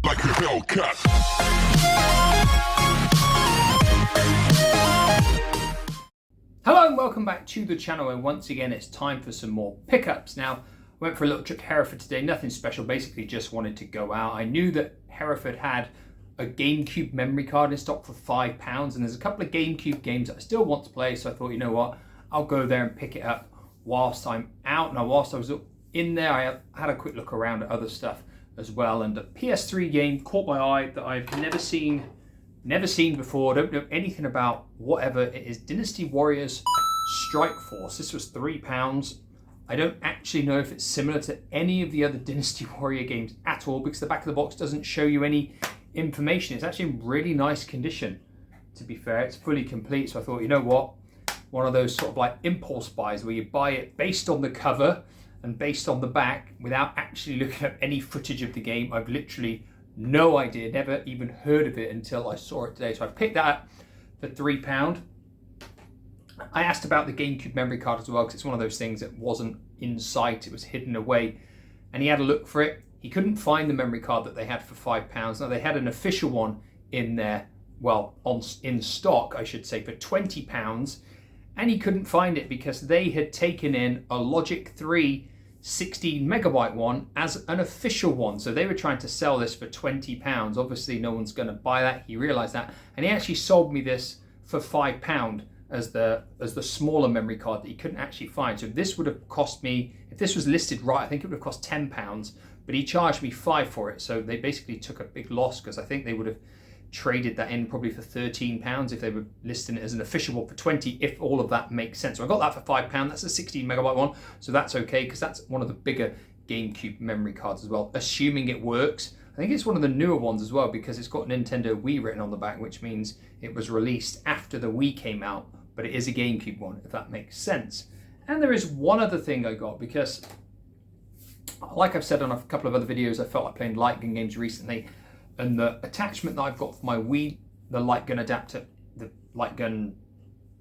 like a bell cut. Hello and welcome back to the channel, and once again it's time for some more pickups. Now, I went for a little trip to Hereford today, nothing special, basically just wanted to go out. I knew that Hereford had a GameCube memory card in stock for £5, and there's a couple of GameCube games that I still want to play, so I thought, you know what, I'll go there and pick it up whilst I'm out. Now, whilst I was in there, I had a quick look around at other stuff as well, and a PS3 game caught my eye that I've never seen before. Don't know anything about whatever it is. Dynasty Warriors Strike Force. This was £3. I don't actually know if it's similar to any of the other Dynasty Warrior games at all, because the back of the box doesn't show you any information. It's actually in really nice condition, to be fair. It's fully complete, so I thought, you know what, one of those sort of like impulse buys where you buy it based on the cover and based on the back without actually looking at any footage of the game. I've literally no idea, never even heard of it until I saw it today. So I picked that up for £3. I asked about the GameCube memory card as well, because it's one of those things that wasn't in sight, it was hidden away. And he had a look for it. He couldn't find the memory card that they had for £5. Now, they had an official one in there, well, in stock, I should say, for £20. And he couldn't find it because they had taken in a Logic 3 16 megabyte one as an official one. So they were trying to sell this for £20. Obviously no one's going to buy that. He realized that, and he actually sold me this for £5 as the smaller memory card that he couldn't actually find. So this would have cost me, if this was listed right, I think it would have cost £10, but he charged me £5 for it. So they basically took a big loss, because I think they would have traded that in probably for £13 if they were listing it as an official one for 20, if all of that makes sense. So I got that for £5. That's a 16 megabyte one, so that's okay, because that's one of the bigger GameCube memory cards as well, assuming it works. I think it's one of the newer ones as well, because it's got Nintendo Wii written on the back, which means it was released after the Wii came out, but it is a GameCube one, if that makes sense. And there is one other thing I got, because like I've said on a couple of other videos, I felt like playing light gun games recently, and the attachment that I've got for my Wii, the light gun adapter, the light gun,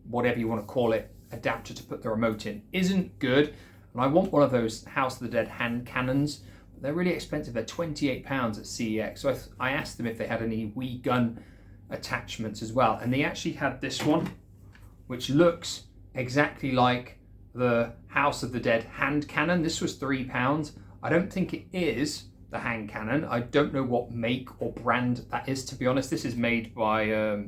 whatever you want to call it, adapter to put the remote in, isn't good. And I want one of those House of the Dead hand cannons. But they're really expensive. They're £28 at CEX. So I asked them if they had any Wii gun attachments as well. And they actually had this one, which looks exactly like the House of the Dead hand cannon. This was £3. I don't think it is the hand cannon. I don't know what make or brand that is, to be honest. This is made by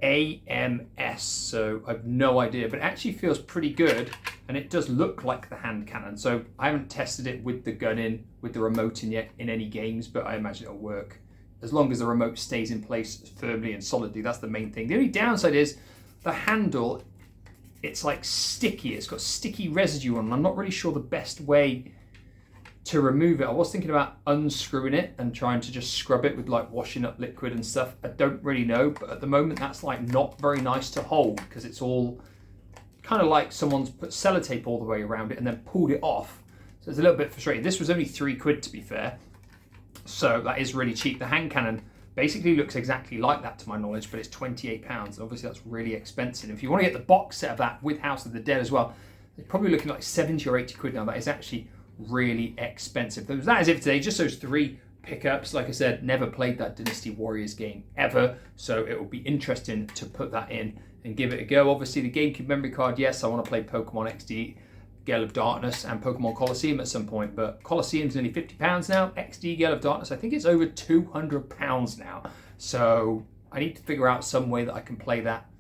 AMS, so I've no idea, but it actually feels pretty good, and it does look like the hand cannon. So I haven't tested it with the gun in, with the remote in yet in any games, but I imagine it'll work as long as the remote stays in place firmly and solidly. That's the main thing. The only downside is the handle, it's like sticky. It's got sticky residue on, and I'm not really sure the best way to remove it. I was thinking about unscrewing it and trying to just scrub it with like washing up liquid and stuff. I don't really know, but at the moment that's like not very nice to hold, because it's all kind of like someone's put sellotape all the way around it and then pulled it off. So it's a little bit frustrating. This was only £3, to be fair, so that is really cheap. The hand cannon basically looks exactly like that to my knowledge, but it's £28. Obviously that's really expensive. If you want to get the box set of that with House of the Dead as well, it's probably looking like 70 or 80 quid now. That is actually really expensive. That is it for today. Just those 3 pickups. Like I said, never played that Dynasty Warriors game ever, so it will be interesting to put that in and give it a go. Obviously the GameCube memory card, yes, I want to play Pokemon XD Gale of Darkness and Pokemon Colosseum at some point, but Colosseum's nearly £50 now. XD Gale of Darkness, I think it's over £200 now, so I need to figure out some way that I can play that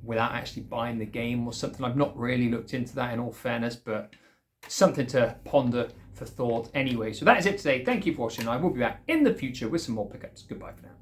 without actually buying the game or something. I've not really looked into that, in all fairness, but something to ponder for thought anyway. So that is it today. Thank you for watching. I will be back in the future with some more pickups. Goodbye for now.